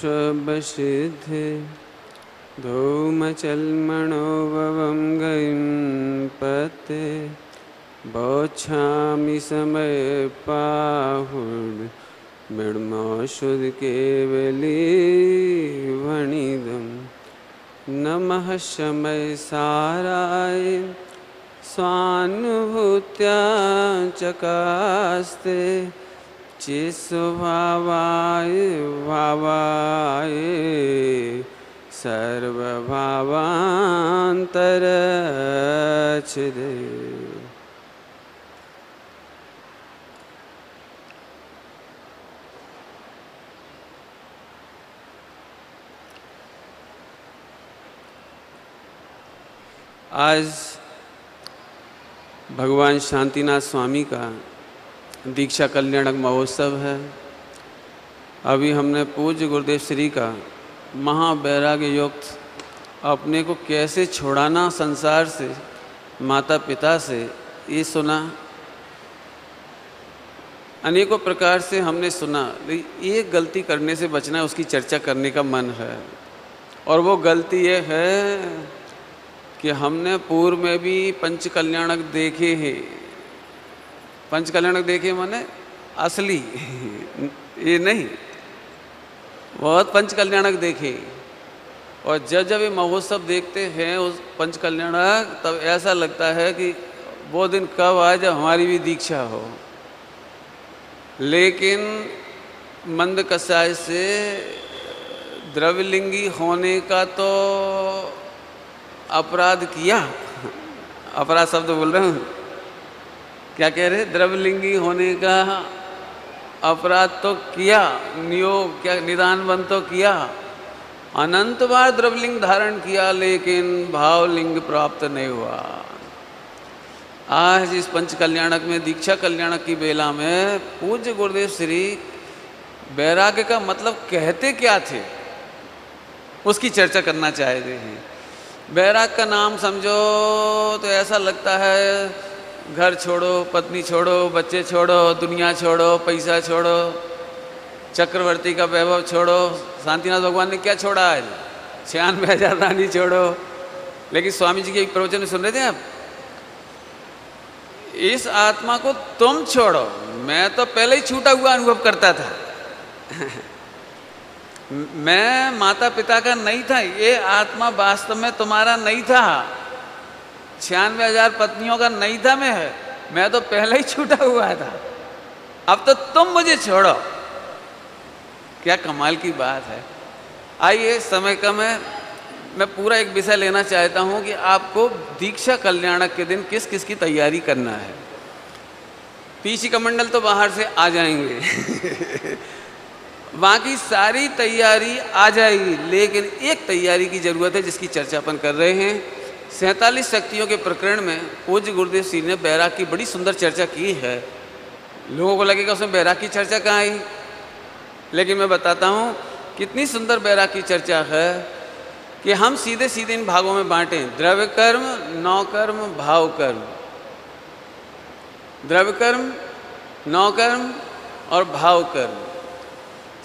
शुभसिद्धि धूमचल्मणोभवं गतिं पते बोच्छामि समयपाहुर् मृण्मोषुध केवली वणिदं नमः शमय साराय स्वानुभूत्या चकास्ते चिस्वभावाय भावाय सर्वभावान्तरच्छिदे। आज भगवान शांतिनाथ स्वामी का दीक्षा कल्याणक महोत्सव है। अभी हमने पूज्य गुरुदेव श्री का महावैराग्य युक्त अपने को कैसे छुड़ाना संसार से, माता पिता से, ये सुना। अनेकों प्रकार से हमने सुना, ये गलती करने से बचना है, उसकी चर्चा करने का मन है। और वो गलती ये है कि हमने पूर्व में भी पंच कल्याणक देखे हैं। पंच कल्याणक देखे माने असली ये नहीं, बहुत पंच कल्याणक देखे। और जब जब ये महोत्सव देखते हैं उस पंच कल्याणक, तब ऐसा लगता है कि वो दिन कब आए जब हमारी भी दीक्षा हो। लेकिन मंद कसाय से द्रव्यलिंगी होने का तो अपराध किया, अपराध शब्द बोल रहे हूँ, क्या कह रहे, द्रव्यलिंगी होने का अपराध तो किया, नियोग क्या निदानबंद तो किया, अनंत बार द्रव्यलिंग धारण किया, लेकिन भावलिंग प्राप्त नहीं हुआ। आज इस पंच कल्याणक में, दीक्षा कल्याणक की बेला में पूज्य गुरुदेव श्री वैराग्य का मतलब कहते क्या थे, उसकी चर्चा करना चाहते हैं। वैराग का नाम समझो तो ऐसा लगता है घर छोड़ो, पत्नी छोड़ो, बच्चे छोड़ो, दुनिया छोड़ो, पैसा छोड़ो, चक्रवर्ती का वैभव छोड़ो। शांतिनाथ भगवान ने क्या छोड़ा आज? 96,000 रानी छोड़ो। लेकिन स्वामी जी के एक प्रवचन में सुन रहे थे आप, इस आत्मा को तुम छोड़ो। मैं तो पहले ही छूटा हुआ अनुभव करता था मैं माता पिता का नहीं था, ये आत्मा वास्तव में तुम्हारा नहीं था। 96,000 पत्नियों का नहीं था मैं तो पहले ही छूटा हुआ था। अब तो तुम मुझे छोड़ो। क्या कमाल की बात है। आइए, समय कम है, मैं पूरा एक विषय लेना चाहता हूं कि आपको दीक्षा कल्याणक के दिन किस किस की तैयारी करना है। पीछे कमंडल तो बाहर से आ जाएंगे बाकी सारी तैयारी आ जाएगी, लेकिन एक तैयारी की जरूरत है जिसकी चर्चा अपन कर रहे हैं। 47 शक्तियों के प्रकरण में पूज्य गुरुदेव श्री ने बैराग की बड़ी सुंदर चर्चा की है। लोगों को लगेगा उसमें बैराग की चर्चा कहाँ आई, लेकिन मैं बताता हूँ कितनी सुंदर बैराग की चर्चा है कि हम सीधे सीधे इन भागों में बांटें। द्रव्य कर्म, नौ कर्म, भाव कर्म। द्रव्य कर्म, नौ कर्म और भाव कर्म।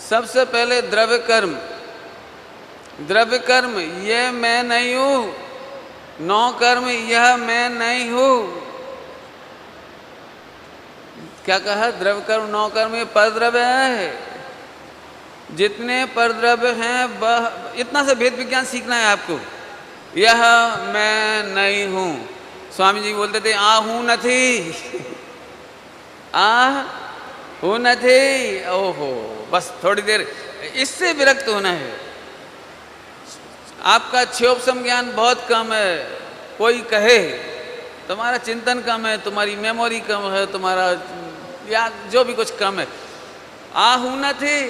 सबसे पहले द्रव्य कर्म। द्रव्य कर्म, यह मैं नहीं हूं। नौ कर्म, यह मैं नहीं हूं। क्या कहा? द्रव्य कर्म, नौ कर्म, ये परद्रव्य है। जितने परद्रव्य हैं वह, इतना से भेद विज्ञान सीखना है आपको। यह मैं नहीं हूं। स्वामी जी बोलते थे आ हूं नहीं आ हूं नहीं। ओहो, बस थोड़ी देर इससे विरक्त होना है। आपका क्षोभसम ज्ञान बहुत कम है। कोई कहे तुम्हारा चिंतन कम है, तुम्हारी मेमोरी कम है, तुम्हारा या जो भी कुछ कम है। आ हूं नहीं,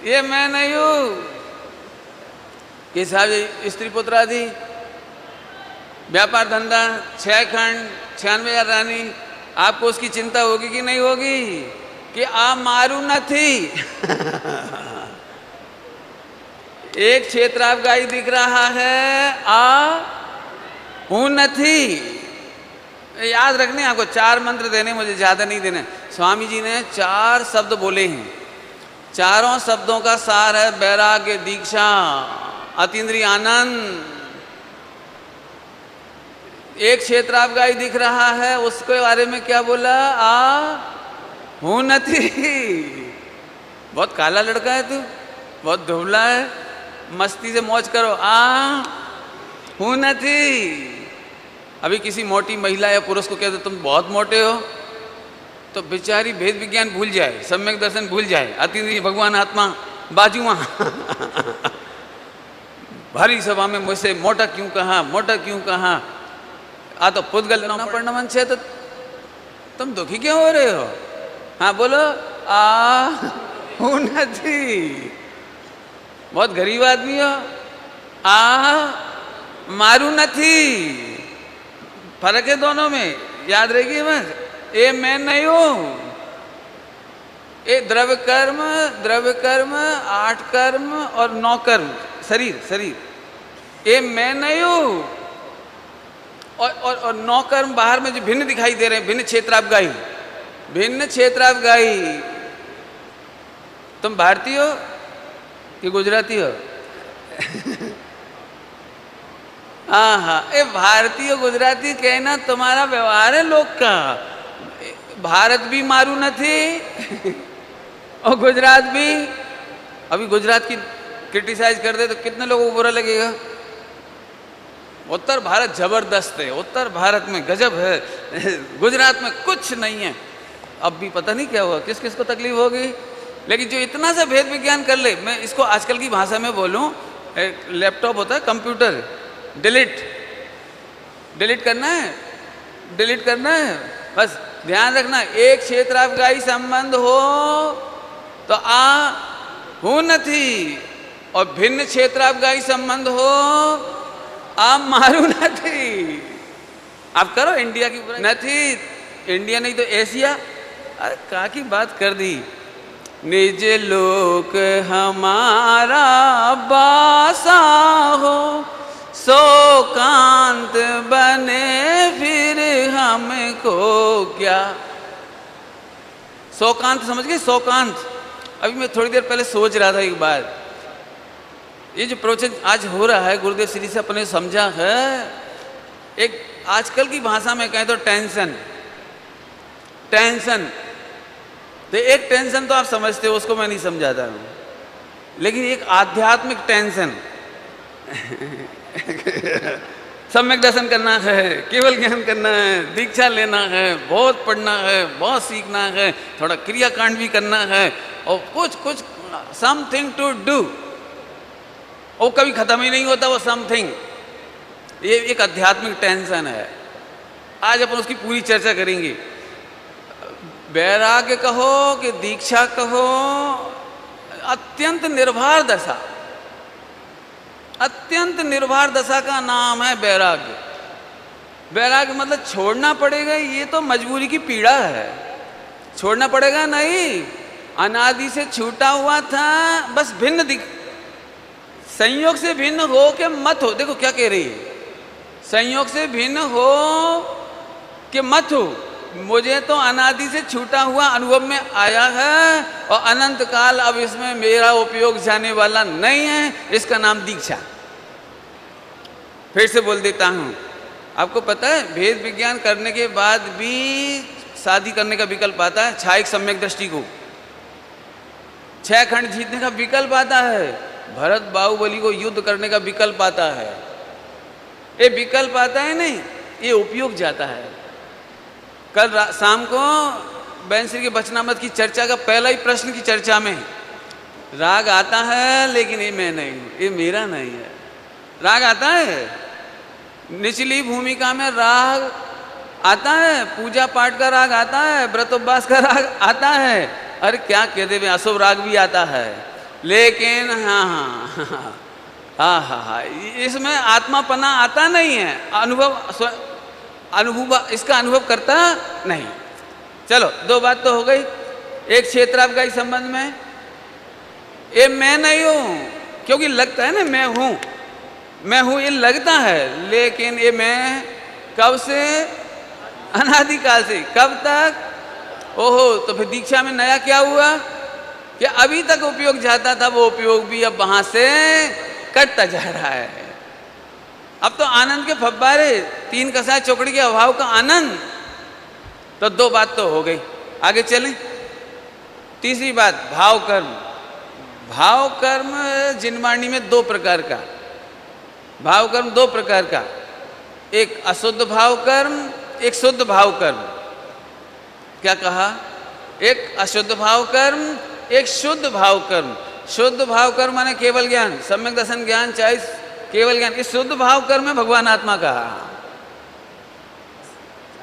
ये मैं नहीं हूं। कि साहब स्त्री पुत्र आदि, व्यापार धंधा, 6 खंड, 96,000 रानी, आपको उसकी चिंता होगी कि नहीं होगी कि आ मारू नहीं एक क्षेत्र आपका ही दिख रहा है, आ हूं नहीं। याद रखने आपको 4 मंत्र देने, मुझे ज्यादा नहीं देने। स्वामी जी ने 4 शब्द बोले हैं। चारों शब्दों का सार है वैराग्य, दीक्षा, अतीन्द्रिय आनंद। एक क्षेत्रावगाही दिख रहा है, उसके बारे में क्या बोला? हूं नथी। बहुत काला लड़का है तू, बहुत धुबला है, मस्ती से मौज करो। हूं नथी। अभी किसी मोटी महिला या पुरुष को कहते तुम बहुत मोटे हो, तो बेचारी भेद विज्ञान भूल जाए, सम्यक दर्शन भूल जाए, अतीन्द्रिय भगवान आत्मा बाजुआ। भारी सभा में मुझसे मोटा क्यों कहा, मोटा क्यों कहा? तो पुद्गल ना पढ़ना मन से, तो तुम दुखी क्यों हो रहे हो? हाँ बोलो। हूं नथी। बहुत गरीब आदमी हो। मारू नथी। फर्क है दोनों में, याद रहेगी बस। ये मैं नहीं हूं। ये द्रव्य कर्म, 8 कर्म और 9 कर्म, शरीर, ये मैं नहीं हूं। और 9 कर्म बाहर में जो भिन्न दिखाई दे रहे हैं, भिन्न क्षेत्रावगाही। तुम भारतीय हो कि गुजराती हो? ये भारतीय गुजराती कहना तुम्हारा व्यवहार है लोग का। भारत भी मारू नथी और गुजरात भी। अभी गुजरात की क्रिटिसाइज कर दे तो कितने लोगों को बुरा लगेगा। उत्तर भारत जबरदस्त है, उत्तर भारत में गजब है, गुजरात में कुछ नहीं है। अब भी पता नहीं क्या हुआ, किस किस को तकलीफ होगी। लेकिन जो इतना सा भेद विज्ञान कर ले, मैं इसको आजकल की भाषा में बोलूं, लैपटॉप होता है, कंप्यूटर, डिलीट करना है। बस ध्यान रखना, एक क्षेत्रावगाही संबंध हो तो हूं नथी, और भिन्न क्षेत्रावगाही संबंध हो मारू नथी। आप करो इंडिया की नथी, इंडिया नहीं तो एशिया। अरे का की बात कर दी। निज लोक हमारा बासा हो, शोकांत बने फिर हमको क्या। शोकांत समझ गए? शोकांत। अभी मैं थोड़ी देर पहले सोच रहा था एक बात, ये जो प्रवचन आज हो रहा है गुरुदेव श्री से अपने समझा है, एक आजकल की भाषा में कहें तो टेंशन। तो एक टेंशन तो आप समझते हो, उसको मैं नहीं समझाता हूं, लेकिन एक आध्यात्मिक टेंशन। सम्यक दर्शन करना है, केवल ज्ञान करना है, दीक्षा लेना है, बहुत पढ़ना है, बहुत सीखना है, थोड़ा क्रियाकांड भी करना है, और कुछ समथिंग टू डू। वो कभी खत्म ही नहीं होता वो समथिंग। ये एक आध्यात्मिक टेंशन है। आज अपन उसकी पूरी चर्चा करेंगे। वैराग्य कहो कि दीक्षा कहो, अत्यंत निर्भर दशा, अत्यंत निर्भर दशा का नाम है वैराग्य। वैराग्य मतलब छोड़ना पड़ेगा, ये तो मजबूरी की पीड़ा है। छोड़ना पड़ेगा नहीं, अनादि से छूटा हुआ था, बस भिन्न संयोग से भिन्न हो के मत हो। देखो क्या कह रही है, संयोग से भिन्न हो कि मत हो। मुझे तो अनादि से छूटा हुआ अनुभव में आया है, और अनंत काल अब इसमें मेरा उपयोग जाने वाला नहीं है। इसका नाम दीक्षा। फिर से बोल देता हूं, आपको पता है भेद विज्ञान करने के बाद भी शादी करने का विकल्प आता है। छायक सम्यक दृष्टि को 6 खंड जीतने का विकल्प आता है। भरत बाहुबली को युद्ध करने का विकल्प आता है। ये विकल्प आता है नहीं, ये उपयोग जाता है। कल शाम को बैंश्री के वचनामृत की चर्चा का पहला ही प्रश्न की चर्चा में राग आता है, लेकिन ये मैं नहीं हूं, ये मेरा नहीं है। राग आता है, निचली भूमिका में राग आता है, पूजा पाठ का राग आता है, व्रतोपवास का राग आता है। अरे क्या कहते हैं, अशुभ राग भी आता है। लेकिन हाँ, इसमें आत्मापना आता नहीं है। अनुभव इसका अनुभव करता नहीं। चलो 2 बात तो हो गई। एक क्षेत्रावगाही संबंध में ये मैं नहीं हूं, क्योंकि लगता है ना मैं हूं, ये लगता है, लेकिन ये मैं कब से? अनादिकाल से। कब तक? ओहो, तो फिर दीक्षा में नया क्या हुआ? कि अभी तक उपयोग जाता था वो उपयोग भी अब वहां से कटता जा रहा है। अब तो आनंद के फव्वारे, तीन कसाय चौकड़ी के अभाव का आनंद। तो दो बात तो हो गई, आगे चलें। तीसरी बात, भाव कर्म। भाव कर्म जिनवाणी में दो प्रकार का, भाव कर्म दो प्रकार का, एक अशुद्ध भाव कर्म, एक शुद्ध भाव कर्म। क्या कहा? एक अशुद्ध भाव कर्म, एक शुद्ध भाव कर्म। शुद्ध भाव कर्म माने केवल ज्ञान, सम्यक दर्शन ज्ञान, चाहे केवल ज्ञान। इस शुद्ध भाव कर्म में भगवान आत्मा कहा,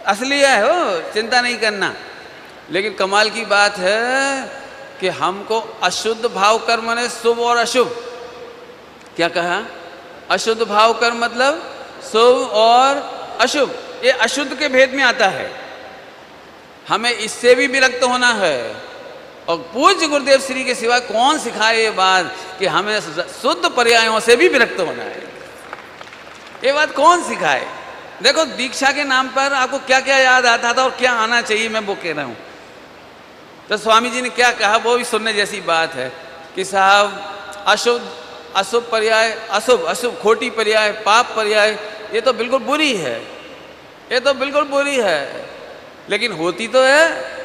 असली है हो, चिंता नहीं करना। लेकिन कमाल की बात है कि हमको अशुद्ध भाव कर्म माने शुभ और अशुभ। क्या कहा? अशुद्ध भाव कर्म मतलब शुभ और अशुभ, ये अशुद्ध के भेद में आता है। हमें इससे भी विरक्त होना है। और पूज्य गुरुदेव श्री के सिवा कौन सिखाए ये बात कि हमें शुद्ध पर्यायों से भी विरक्त होना है? ये बात कौन सिखाए? देखो, दीक्षा के नाम पर आपको क्या क्या याद आता था और क्या आना चाहिए, मैं वो कह रहा हूं। तो स्वामी जी ने क्या कहा वो भी सुनने जैसी बात है कि साहब अशुभ, अशुभ पर्याय, अशुभ अशुभ, खोटी पर्याय, पाप पर्याय, ये तो बिल्कुल बुरी है, ये तो बिल्कुल बुरी है। लेकिन होती तो है।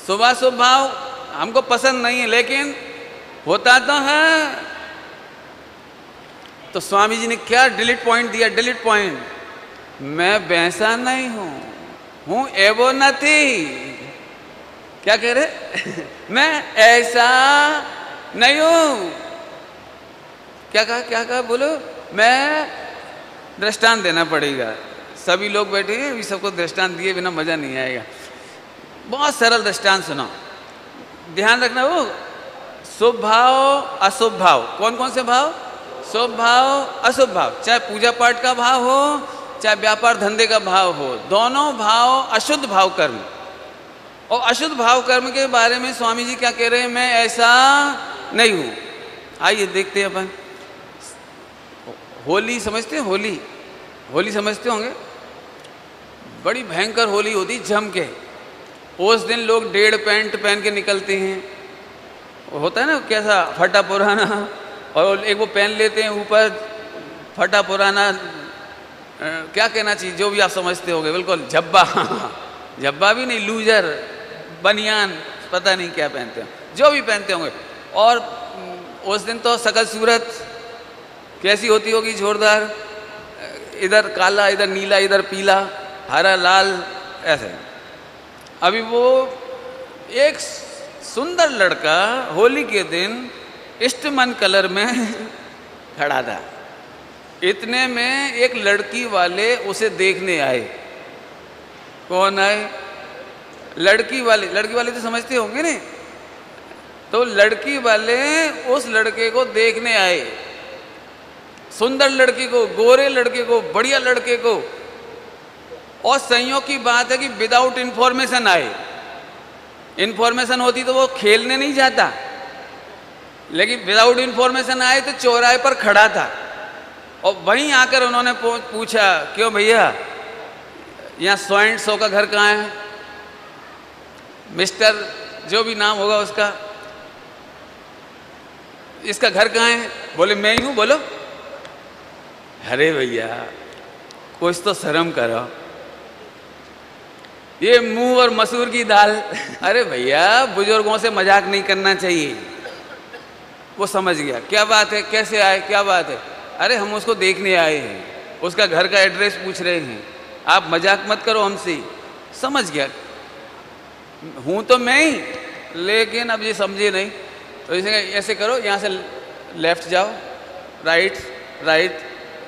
शुभाशुभ भाव हमको पसंद नहीं है, लेकिन होता तो है। तो स्वामी जी ने क्या डिलीट पॉइंट दिया? डिलीट पॉइंट, मैं वैसा नहीं हूं एवो नथी। क्या कह रहे? मैं ऐसा नहीं हूं। क्या कहा? क्या कहा? बोलो। मैं दृष्टांत देना पड़ेगा, सभी लोग बैठे हैं, अभी सबको दृष्टांत दिए बिना मजा नहीं आएगा। बहुत सरल दृष्टांत सुनो, ध्यान रखना। वो शुभ भाव, अशुभ भाव, कौन कौन से भाव? शुभ भाव, अशुभ भाव। चाहे पूजा पाठ का भाव हो, चाहे व्यापार धंधे का भाव हो, दोनों भाव अशुद्ध भाव कर्म। और अशुद्ध भाव कर्म के बारे में स्वामी जी क्या कह रहे हैं? मैं ऐसा नहीं हूं। आइए देखते हैं अपन। होली समझते हैं? होली, होली समझते होंगे। बड़ी भयंकर होली होती जम के। उस दिन लोग 1.5 पैंट पहन के निकलते हैं, होता है ना कैसा फटा पुराना, और एक वो पहन लेते हैं ऊपर फटा पुराना, क्या कहना चाहिए, जो भी आप समझते होंगे, बिल्कुल झब्बा। झब्बा भी नहीं, लूजर, बनियान, पता नहीं क्या पहनते हो, जो भी पहनते होंगे। और उस दिन तो शकल सूरत कैसी होती होगी? जोरदार, इधर काला, इधर नीला, इधर पीला, हरा, लाल, ऐसे। अभी वो एक सुंदर लड़का होली के दिन इष्टमन कलर में खड़ा था। इतने में एक लड़की वाले उसे देखने आए। कौन आए? लड़की वाले। लड़की वाले तो समझते होंगे नहीं। तो लड़की वाले उस लड़के को देखने आए, सुंदर लड़की को, गोरे लड़के को, बढ़िया लड़के को। और संयोग की बात है कि विदाउट इंफॉर्मेशन आए। इंफॉर्मेशन होती तो वो खेलने नहीं जाता, लेकिन विदाउट इंफॉर्मेशन आए तो चौराहे पर खड़ा था। और वहीं आकर उन्होंने पूछा, क्यों भैया, यहाँ 100 का घर कहाँ है? मिस्टर जो भी नाम होगा उसका, इसका घर कहाँ है? बोले मैं ही हूँ। बोलो, अरे भैया कुछ तो शर्म करो, ये मुंह और मसूर की दाल। अरे भैया बुजुर्गों से मजाक नहीं करना चाहिए। वो समझ गया क्या बात है, कैसे आए, क्या बात है। अरे हम उसको देखने आए हैं, उसका घर का एड्रेस पूछ रहे हैं, आप मजाक मत करो हमसे। समझ गया, हूँ तो मैं ही, लेकिन अब ये समझे नहीं। तो इसे ऐसे करो, यहाँ से लेफ्ट जाओ, राइट राइट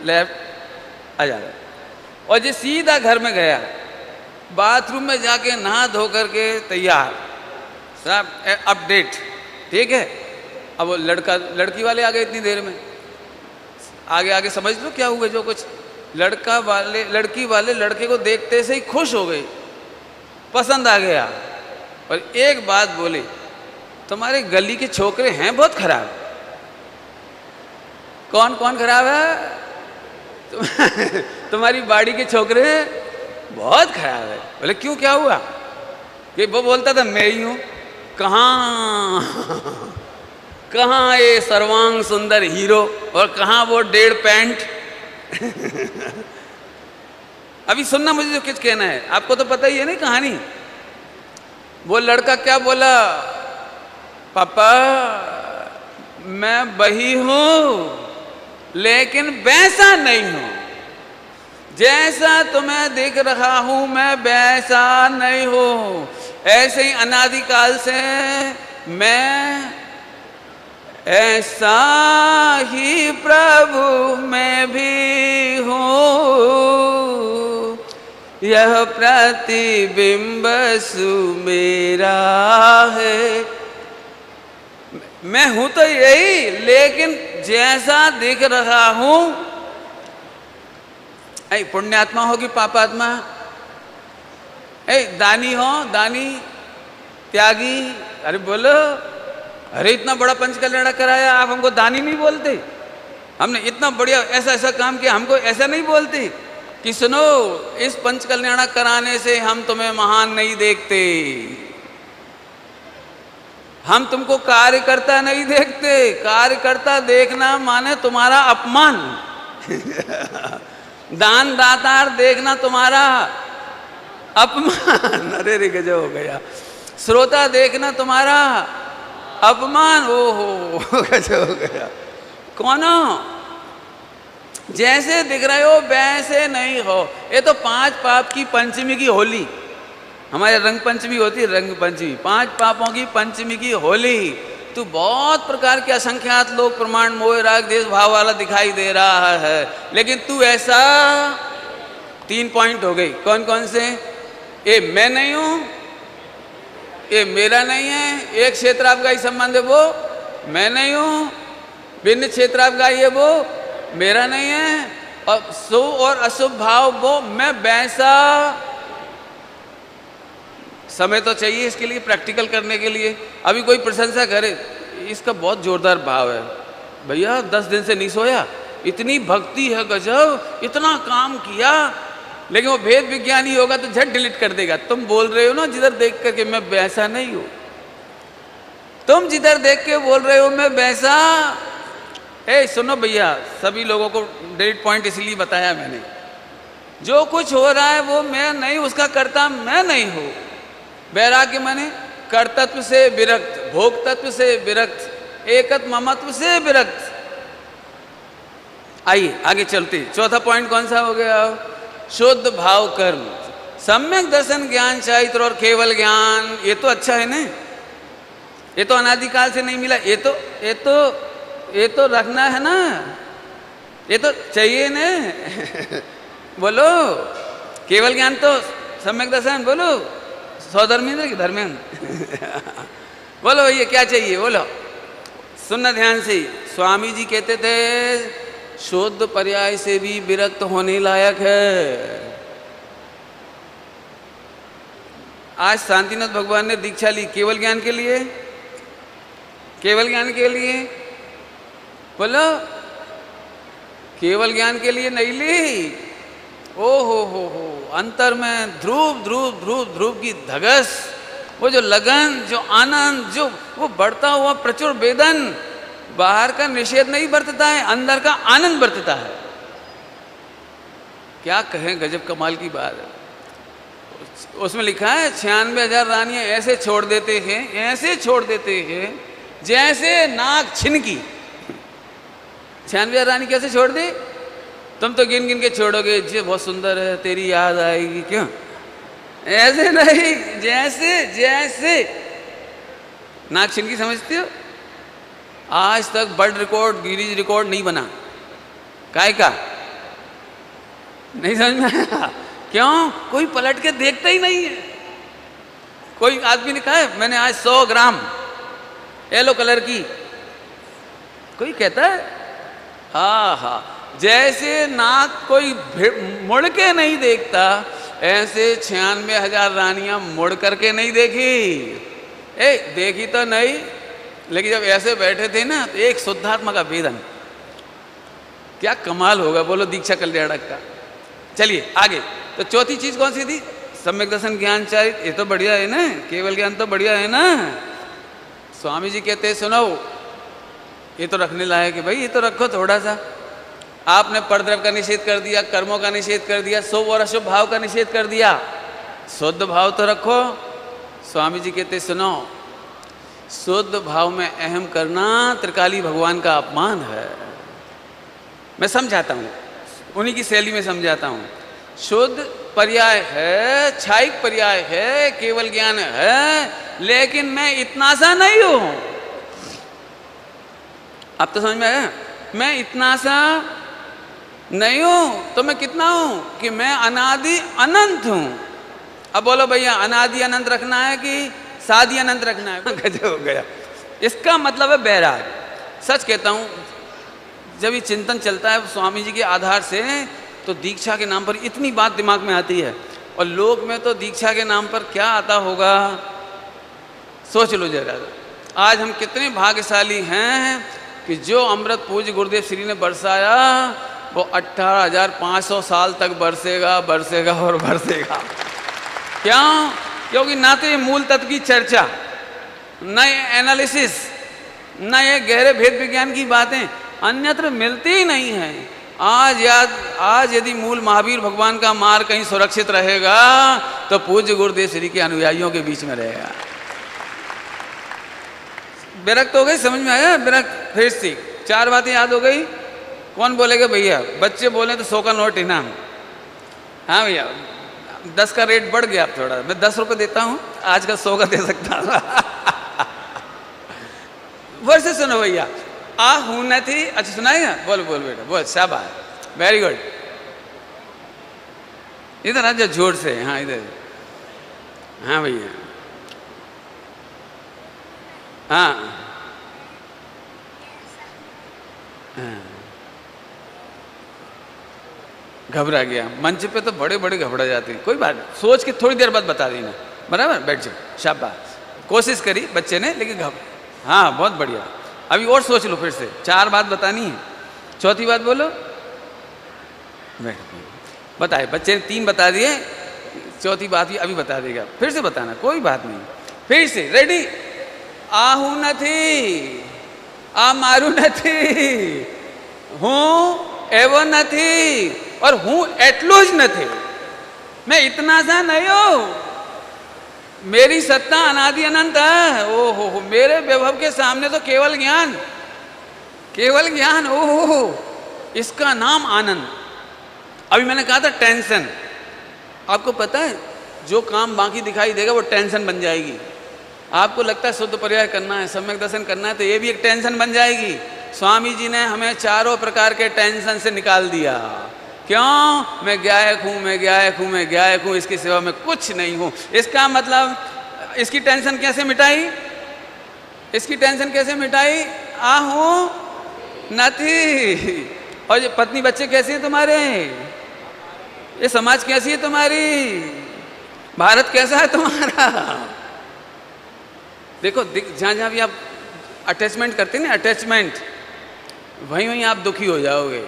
लेफ्ट आ जाए। और ये सीधा घर में गया, बाथरूम में जाके नहा धो करके तैयार, सब अपडेट, ठीक है। अब वो लड़की वाले आ गए इतनी देर में। आगे आगे समझ लो क्या हुआ जो कुछ। लड़की वाले लड़के को देखते से ही खुश हो गए, पसंद आ गया। और एक बात बोले, तुम्हारे गली के छोकरे हैं बहुत खराब। कौन कौन खराब है? तुम्हारी बाड़ी के छोकरे बहुत खराब है। बोले क्यों, क्या हुआ? कि वो बोलता था मैं ही हूँ, कहाँ ये सर्वांग सुंदर हीरो और कहाँ वो 1.5 पैंट। अभी सुनना मुझे जो कुछ कहना है, आपको तो पता ही है ना कहानी। वो लड़का क्या बोला, पापा मैं वही हूँ लेकिन वैसा नहीं हूँ, जैसा तुम्हें दिख रहा हूँ मैं वैसा नहीं हूँ। ऐसे ही अनादिकाल से मैं ऐसा ही प्रभु मैं भी हूँ, यह प्रतिबिंब मेरा है। मैं हूं तो यही, लेकिन जैसा दिख रहा हूं, ऐ पुण्यात्मा हो कि पापात्मा, ऐ दानी हो, दानी त्यागी, अरे बोलो, अरे इतना बड़ा पंचकल्याण कराया, आप हमको दानी नहीं बोलते? हमने इतना बढ़िया ऐसा ऐसा काम किया, हमको ऐसा नहीं बोलते कि सुनो इस पंचकल्याण कराने से हम तुम्हें महान नहीं देखते, हम तुमको कार्यकर्ता नहीं देखते। कार्यकर्ता देखना माने तुम्हारा अपमान। दान दातार देखना तुम्हारा अपमान। अरे रे गजब हो गया। श्रोता देखना तुम्हारा अपमान। ओहो गजब हो गया। कौनो जैसे दिख रहे हो वैसे नहीं हो। ये तो 5 पाप की पंचमी की होली, हमारे रंग पंचमी होती है, रंग पंचमी 5 पापों की पंचमी की होली। तू बहुत प्रकार के असंख्यात लोग प्रमाण मोह राग देश भाव वाला दिखाई दे रहा है, लेकिन तू ऐसा 3 पॉइंट हो गई। कौन कौन से? ये मैं नहीं हूं, ये मेरा नहीं है, एक क्षेत्र आपका ही संबंध है वो मैं नहीं हूं, भिन्न क्षेत्र आपका ये वो मेरा नहीं है, और शुभ और अशुभ भाव वो मैं वैसा। समय तो चाहिए इसके लिए, प्रैक्टिकल करने के लिए। अभी कोई प्रशंसा करे, इसका बहुत जोरदार भाव है, भैया 10 दिन से नहीं सोया, इतनी भक्ति है गजब, इतना काम किया, लेकिन वो भेद विज्ञानी होगा तो झट डिलीट कर देगा। तुम बोल रहे हो ना जिधर देख करके मैं वैसा नहीं हूं, तुम जिधर देख के बोल रहे हो मैं वैसा। ए सुनो भैया, सभी लोगों को डिलीट पॉइंट इसलिए बताया मैंने, जो कुछ हो रहा है वो मैं नहीं, उसका कर्ता मैं नहीं हूं। वैराग्य माने कर्तत्व से विरक्त, भोक्तत्व से विरक्त, एकत ममत्व से विरक्त। आइए आगे चलते। चौथा पॉइंट कौन सा हो गया? शुद्ध भाव कर्म, सम्यक दर्शन, ज्ञान, चैत्र और केवल ज्ञान। ये तो अच्छा है ना, ये तो अनादिकाल से नहीं मिला, ये तो रखना है ना, ये तो चाहिए ना। बोलो केवल ज्ञान तो सम्यक दर्शन, बोलो सौधर्मेंद्र की धर्मेंद्र। बोलो ये क्या चाहिए, बोलो सुनना ध्यान से। स्वामी जी कहते थे शुद्ध पर्याय से भी विरक्त होने लायक है। आज शांतिनाथ भगवान ने दीक्षा ली केवल ज्ञान के लिए, केवल ज्ञान के लिए। बोलो केवल ज्ञान के लिए नहीं ली। ओ हो, अंतर में ध्रुव ध्रुव ध्रुव ध्रुव की धगस, वो जो लगन, जो आनंद, जो वो बढ़ता हुआ प्रचुर वेदन, बाहर का निषेध नहीं बरतता है, अंदर का आनंद बरतता है। क्या कहें, गजब कमाल की बात है। उसमें लिखा है 96,000 रानियां ऐसे छोड़ देते हैं, ऐसे छोड़ देते हैं जैसे नाक छिनकी। 96,000 रानी कैसे छोड़ दी? तुम तो गिन गिन के छोड़ोगे, जी बहुत सुंदर है, तेरी याद आएगी, क्यों? ऐसे नहीं, जैसे जैसे नाक छिनकी समझते हो? आज तक वर्ल्ड रिकॉर्ड, गिनीज रिकॉर्ड नहीं बना। काय का नहीं समझ में आया? क्यों? कोई पलट के देखता ही नहीं है। कोई आदमी ने कहा है मैंने आज 100 ग्राम येलो कलर की, कोई कहता है? हाँ हाँ, जैसे नाक कोई मुड़ के नहीं देखता, ऐसे 96,000 रानियां मुड़ करके नहीं देखी। देखी तो नहीं, लेकिन जब ऐसे बैठे थे ना तो एक शुद्धात्मा का वेदन, क्या कमाल होगा, बोलो दीक्षा कल्याणक का। चलिए आगे। तो चौथी चीज कौन सी थी? सम्यक दर्शन, ज्ञान, चरित्र। ये तो बढ़िया है ना, केवल ज्ञान तो बढ़िया है ना। स्वामी जी कहते हैं सुनो, ये तो रखने लायक है भाई, ये तो रखो थोड़ा सा। आपने परद्रव्य का निषेध कर दिया, कर्मों का निषेध कर दिया, शुभ और अशुभ भाव का निषेध कर दिया, शुद्ध भाव तो रखो। स्वामी जी कहते सुनो, शुद्ध भाव में अहम करना त्रिकाली भगवान का अपमान है। मैं समझाता हूँ, उन्हीं की शैली में समझाता हूँ। शुद्ध पर्याय है, छाइक पर्याय है, केवल ज्ञान है, लेकिन मैं इतना सा नहीं हूं। अब तो समझ में आया? मैं इतना सा नहीं हूं तो मैं कितना हूं कि मैं अनादि अनंत हूं। अब बोलो भैया, अनादि अनंत रखना है कि सादि अनंत रखना है? गजब हो गया। इसका मतलब है बैराग। सच कहता हूं, जब ये चिंतन चलता है स्वामी जी के आधार से, तो दीक्षा के नाम पर इतनी बात दिमाग में आती है, और लोक में तो दीक्षा के नाम पर क्या आता होगा, सोच लो जरा। आज हम कितने भाग्यशाली हैं कि जो अमृत पूज्य गुरुदेव श्री ने बरसाया वो 18,500 साल तक बरसेगा, बरसेगा और बरसेगा। क्यों? क्योंकि ना तो ये मूल तत्व की चर्चा, न ये एनालिसिस, न ये गहरे भेद विज्ञान की बातें अन्यत्र मिलती ही नहीं है। आज यदि मूल महावीर भगवान का मार्ग कहीं सुरक्षित रहेगा तो पूज्य गुरुदेव श्री के अनुयायियों के बीच में रहेगा। विरक्त हो गई? समझ में आया? विरक्त। फिर से 4 बातें याद हो गई। कौन बोलेगा भैया? बच्चे बोले तो 100 का नोट इनाम। हाँ भैया, 10 का रेट बढ़ गया अब थोड़ा, मैं 10 रुपये देता हूँ, आज का 100 का दे सकता हूँ। वर्ष सुनो भैया, आहू न थी। अच्छा सुनाएगा? बोल बोल बेटा बोल, शाबाश, वेरी गुड। इधर आ जा जोर से। हाँ इधर। हाँ भैया, हाँ हाँ। घबरा गया। मंच पे तो बड़े बड़े घबरा जाते हैं। कोई बात नहीं, सोच के थोड़ी देर बाद बता देना। बराबर? बैठ जाओ। शाबाश, कोशिश करी बच्चे ने, लेकिन हाँ बहुत बढ़िया। अभी और सोच लो फिर से। 4 बात बतानी है, चौथी बात बोलो। बताए बच्चे ने 3 बता दिए, चौथी बात भी अभी बता देगा। फिर से बताना, कोई बात नहीं। फिर से रेडी? आहू न थी, आ मारू न थी, हूँ एवो न थी, और हूँ एटलू ज न थे। मैं इतना सा नहीं हूँ, मेरी सत्ता अनादि अनंत है। ओहो, मेरे वैभव के सामने तो केवल ज्ञान, केवल ज्ञान। ओहो, इसका नाम आनंद। अभी मैंने कहा था टेंशन। आपको पता है, जो काम बाकी दिखाई देगा वो टेंशन बन जाएगी। आपको लगता है शुद्ध पर्याय करना है, सम्यक दर्शन करना है, तो ये भी एक टेंशन बन जाएगी। स्वामी जी ने हमें चारों प्रकार के टेंशन से निकाल दिया। क्यों? मैं गायक हूँ, मैं गायक हूँ, मैं गायक हूँ, इसकी सेवा में कुछ नहीं हूँ। इसका मतलब इसकी टेंशन कैसे मिटाई? इसकी टेंशन कैसे मिटाई? आहू न थी। और ये पत्नी बच्चे कैसे हैं तुम्हारे? ये समाज कैसी है तुम्हारी? भारत कैसा है तुम्हारा? देखो, जहाँ जहाँ भी आप अटैचमेंट करते हैं ना, अटैचमेंट, वहीं वहीं आप दुखी हो जाओगे।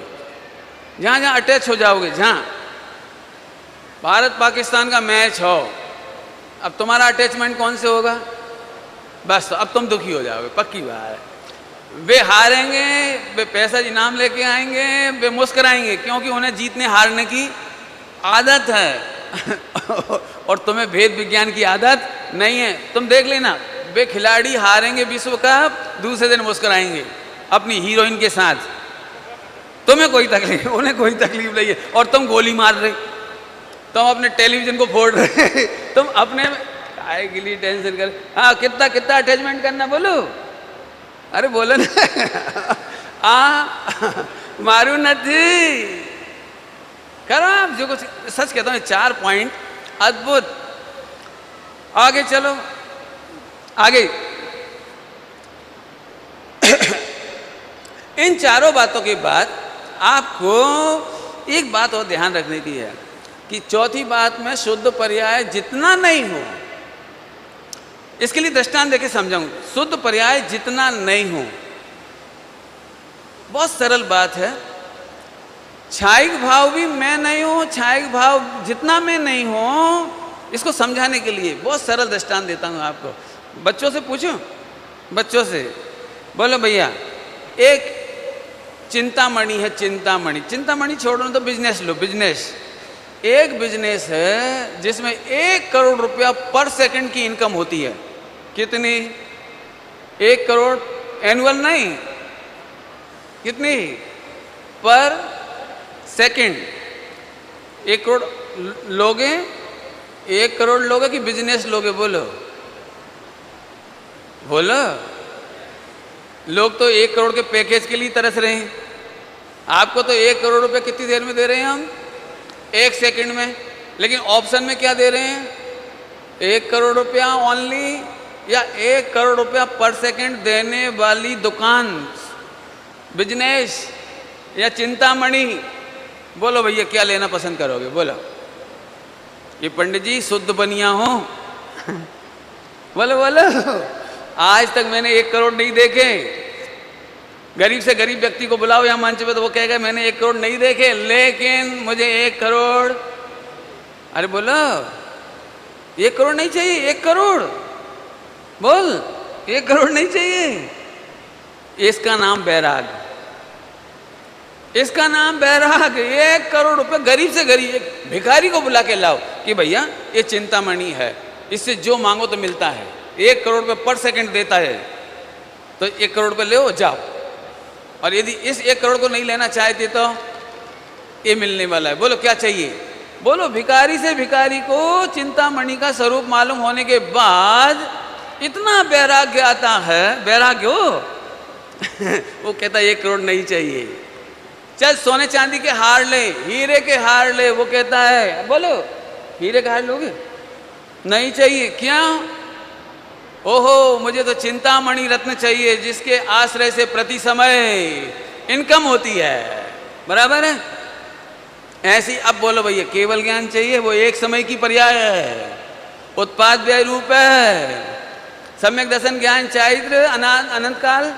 जहाँ जहाँ अटैच हो जाओगे, जहाँ भारत पाकिस्तान का मैच हो, अब तुम्हारा अटैचमेंट कौन से होगा? बस अब तुम दुखी हो जाओगे, पक्की बात है। वे हारेंगे, वे पैसा इनाम लेके आएंगे, वे मुस्कराएंगे, क्योंकि उन्हें जीतने हारने की आदत है। और तुम्हें भेद विज्ञान की आदत नहीं है। तुम देख लेना, वे खिलाड़ी हारेंगे विश्व कप, दूसरे दिन मुस्कराएंगे अपनी हीरोइन के साथ। तुम्हें कोई तकलीफ, उन्हें कोई तकलीफ नहीं है, और तुम गोली मार रहे, तुम अपने टेलीविजन को फोड़ रहे, तुम अपने काय के लिए टेंशन कर। हाँ, कितना कितना अटैचमेंट करना, बोलो, अरे बोलो ना। मारू न थी, करो आप जो कुछ। सच कहता हूँ, 4 पॉइंट अद्भुत। आगे चलो, आगे। इन चारों बातों के बाद आपको एक बात और ध्यान रखने की है कि चौथी बात में शुद्ध पर्याय जितना नहीं हो, इसके लिए दृष्टांत देके समझाऊं। शुद्ध पर्याय जितना नहीं हो, बहुत सरल बात है। छाइक भाव भी मैं नहीं हूं, छाइक भाव जितना मैं नहीं हूं, इसको समझाने के लिए बहुत सरल दृष्टांत देता हूं आपको। बच्चों से पूछो, बच्चों से। बोलो भैया, एक चिंतामणि है, चिंतामणि, चिंतामणि छोड़ो तो बिजनेस लो, बिजनेस। एक बिजनेस है जिसमें 1 करोड़ रुपया पर सेकंड की इनकम होती है। कितनी? 1 करोड़ एनुअल नहीं, कितनी? पर सेकंड। 1 करोड़ लोगे? 1 करोड़ लोगे कि बिजनेस लोगे? बोलो बोलो। लोग तो 1 करोड़ के पैकेज के लिए तरस रहे हैं। आपको तो 1 करोड़ रुपए कितनी देर में दे रहे हैं हम? 1 सेकंड में। लेकिन ऑप्शन में क्या दे रहे हैं? 1 करोड़ रुपया ओनली, या 1 करोड़ रुपया पर सेकंड देने वाली दुकान, बिजनेस या चिंतामणि। बोलो भैया, क्या लेना पसंद करोगे? बोलो। ये पंडित जी शुद्ध बनिया हो। बोलो बोलो। आज तक मैंने 1 करोड़ नहीं देखे। गरीब से गरीब व्यक्ति को बुलाओ यहाँ मंच पे तो वो कहेगा मैंने 1 करोड़ नहीं देखे, लेकिन मुझे 1 करोड़। अरे बोलो, 1 करोड़ नहीं चाहिए? 1 करोड़ बोल, 1 करोड़ नहीं चाहिए। इसका नाम बैराग, इसका नाम बैराग। 1 करोड़ रुपए गरीब से गरीब एक भिखारी को बुला के लाओ कि भैया ये चिंतामणि है, इससे जो मांगो तो मिलता है। 1 करोड़ रुपए पर सेकंड देता है, तो 1 करोड़ रुपए ले जाओ। और यदि इस 1 करोड़ को नहीं लेना चाहते तो ये मिलने वाला है। बोलो क्या चाहिए? बोलो। भिखारी से भिखारी को चिंतामणि का स्वरूप मालूम होने के बाद इतना वैराग्य आता है। वैराग्य हो। वो कहता है 1 करोड़ नहीं चाहिए, चल सोने चांदी के हार ले, हीरे के हार ले। वो कहता है बोलो, हीरे के हार लोगे? नहीं चाहिए। क्या? ओहो, मुझे तो चिंतामणि रत्न चाहिए जिसके आश्रय से प्रति समय इनकम होती है। बराबर है? ऐसी अब बोलो भैया, केवल ज्ञान चाहिए, वो एक समय की पर्याय है, उत्पाद व्यय रूप है। सम्यक दर्शन ज्ञान चारित्र अनंत काल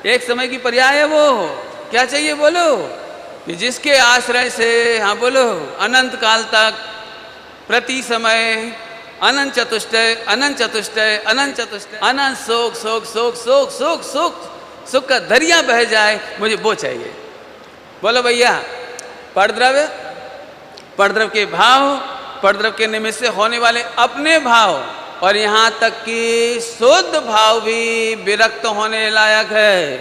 एक समय की पर्याय है। वो क्या चाहिए? बोलो कि जिसके आश्रय से, हाँ बोलो, अनंत काल तक प्रति समय अनंत चतुष्टय, अनंत चतुष्टय, अनंत चतुष्टय, अनंत शोक शोक शोक शोक शोक शोक सुख का दरिया बह जाए, मुझे वो चाहिए। बोलो भैया, परद्रव्य, परद्रव्य के भाव, परद्रव्य के निमित्त से होने वाले अपने भाव, और यहाँ तक कि शुद्ध भाव भी विरक्त होने लायक है।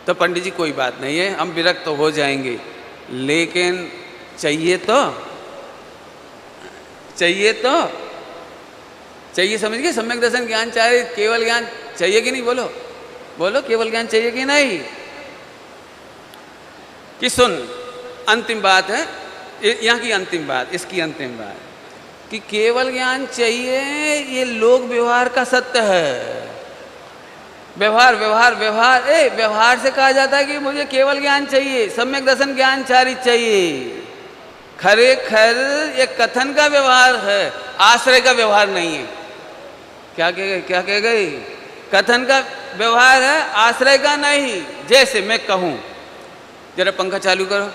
तो पंडित जी कोई बात नहीं है, हम विरक्त तो हो जाएंगे, लेकिन चाहिए तो चाहिए, समझ गए? सम्यक दर्शन ज्ञान चाहिए, केवल ज्ञान चाहिए कि नहीं? बोलो बोलो, केवल ज्ञान चाहिए कि नहीं? कि सुन, अंतिम बात है यहाँ की, अंतिम बात, इसकी अंतिम बात कि केवल ज्ञान चाहिए, ये लोक व्यवहार का सत्य है। व्यवहार व्यवहार व्यवहार, व्यवहार से कहा जाता है कि मुझे केवल ज्ञान चाहिए, सम्यक दर्शन ज्ञान चारित्र चाहिए। खरे खर ये कथन का व्यवहार है, आश्रय का व्यवहार नहीं है। क्या कह गई? कथन का व्यवहार है, आश्रय का नहीं। जैसे मैं कहूं जरा पंखा चालू करो,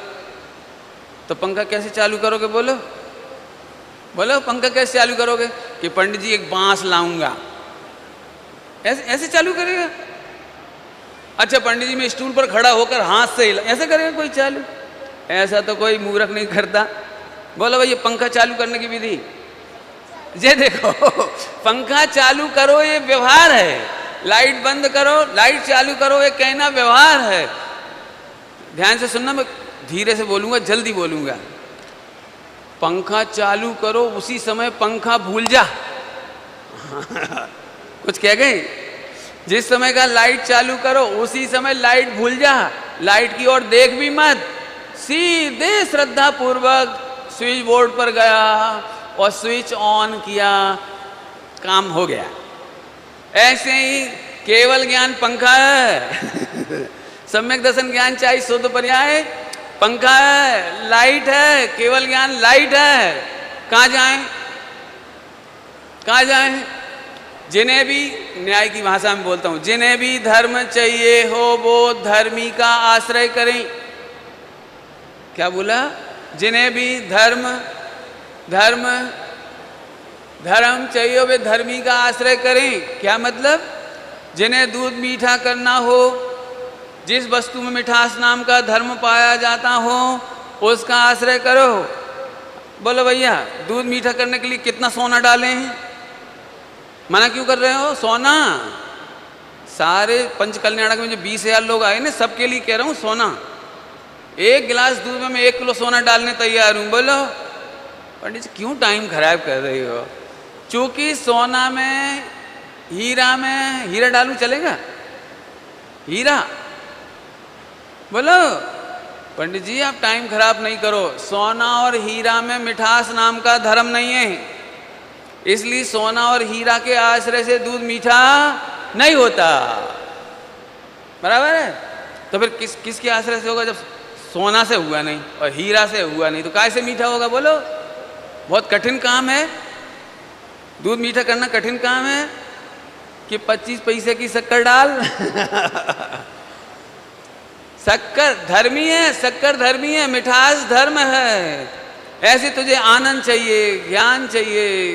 तो पंखा कैसे चालू करोगे? बोलो बोलो, पंखा कैसे चालू करोगे? कि पंडित जी एक बांस लाऊंगा, ऐसे चालू करेगा? अच्छा पंडित जी मैं स्टूल पर खड़ा होकर हाथ से ऐसा करेगा कोई चालू? ऐसा तो कोई मूर्ख नहीं करता। बोलो भाई, ये पंखा चालू करने की विधि, ये देखो, पंखा चालू करो ये व्यवहार है, लाइट बंद करो, लाइट चालू करो, ये कहना व्यवहार है। ध्यान से सुनना, मैं धीरे से बोलूंगा, जल्दी बोलूंगा। पंखा चालू करो, उसी समय पंखा भूल जा। कुछ कह गए? जिस समय का लाइट चालू करो उसी समय लाइट भूल जा, लाइट की ओर देख भी मत, सीधे श्रद्धा पूर्वक स्विच बोर्ड पर गया और स्विच ऑन किया, काम हो गया। ऐसे ही केवल ज्ञान पंखा है। सम्यक दर्शन ज्ञान चाहिए शुद्ध पर्याय पंखा है, लाइट है, केवल ज्ञान लाइट है। कहाँ जाएं? कहाँ जाएं? जिन्हें भी, न्याय की भाषा में बोलता हूं, जिन्हें भी धर्म चाहिए हो वो धर्मी का आश्रय करें। क्या बोला? जिन्हें भी धर्म चाहिए वे धर्मी का आश्रय करें। क्या मतलब? जिन्हें दूध मीठा करना हो, जिस वस्तु में मिठास नाम का धर्म पाया जाता हो, उसका आश्रय करो। बोलो भैया, दूध मीठा करने के लिए कितना सोना डालें? मना क्यों कर रहे हो? सोना सारे पंचकल्याणक में जो 20,000 लोग आए ना, सबके लिए कह रहा हूँ सोना। 1 गिलास दूध में मैं 1 किलो सोना डालने तैयार हूँ। बोलो पंडित जी क्यों टाइम खराब कर रही हो? चूंकि सोना में, हीरा डालूं चलेगा? हीरा बोलो पंडित जी आप टाइम खराब नहीं करो। सोना और हीरा में मिठास नाम का धर्म नहीं है, इसलिए सोना और हीरा के आश्रय से दूध मीठा नहीं होता। बराबर है? तो फिर किसके आश्रय से होगा? जब सोना से हुआ नहीं और हीरा से हुआ नहीं तो काय से मीठा होगा? बोलो बहुत कठिन काम है। दूध मीठा करना कठिन काम है कि 25 पैसे की शक्कर डाल शक्कर धर्मी है, शक्कर धर्मी है, मिठास धर्म है। ऐसे तुझे आनंद चाहिए, ज्ञान चाहिए,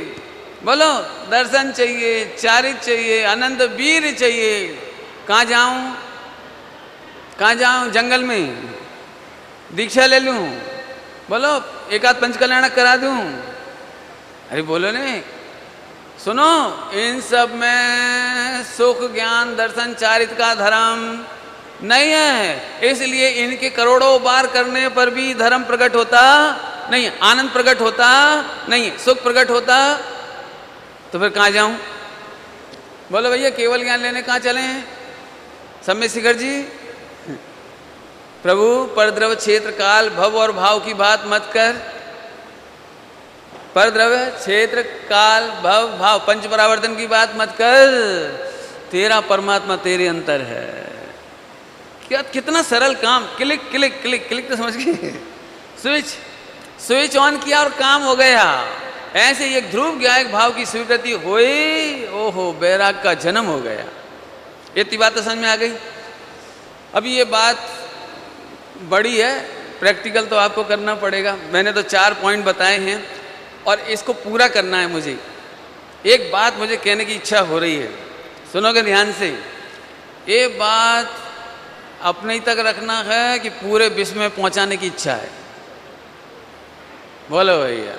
बोलो दर्शन चाहिए, चारित्र चाहिए, आनंद वीर चाहिए। कहाँ जाऊं? कहाँ जाऊं? जंगल में दीक्षा ले लूं? बोलो एक आध पंचकल्याणक करा दूं? अरे बोलो नहीं, सुनो, इन सब में सुख ज्ञान दर्शन चारित्र का धर्म नहीं है, इसलिए इनके करोड़ों बार करने पर भी धर्म प्रकट होता नहीं, आनंद प्रकट होता नहीं, सुख प्रकट होता। तो फिर कहाँ जाऊं? बोलो भैया केवल ज्ञान लेने कहाँ चले हैं? सम्य शिखर जी, प्रभु परद्रव्य क्षेत्र काल भव और भाव की बात मत कर। परद्रव्य क्षेत्र काल भव भाव पंच परावर्तन की बात मत कर। तेरा परमात्मा तेरे अंतर है। क्या कितना सरल काम, क्लिक क्लिक क्लिक क्लिक तो समझ गए? स्विच ऑन किया और काम हो गया। ऐसे एक ध्रुव ज्ञायक भाव की स्वीकृति हुई, ओहो बैराग का जन्म हो गया। इतनी बात तो समझ में आ गई। अभी ये बात बड़ी है, प्रैक्टिकल तो आपको करना पड़ेगा। मैंने तो 4 पॉइंट बताए हैं और इसको पूरा करना है मुझे। एक बात मुझे कहने की इच्छा हो रही है, सुनोगे ध्यान से। ये बात अपने ही तक रखना है कि पूरे विश्व में पहुंचाने की इच्छा है? बोलो भैया।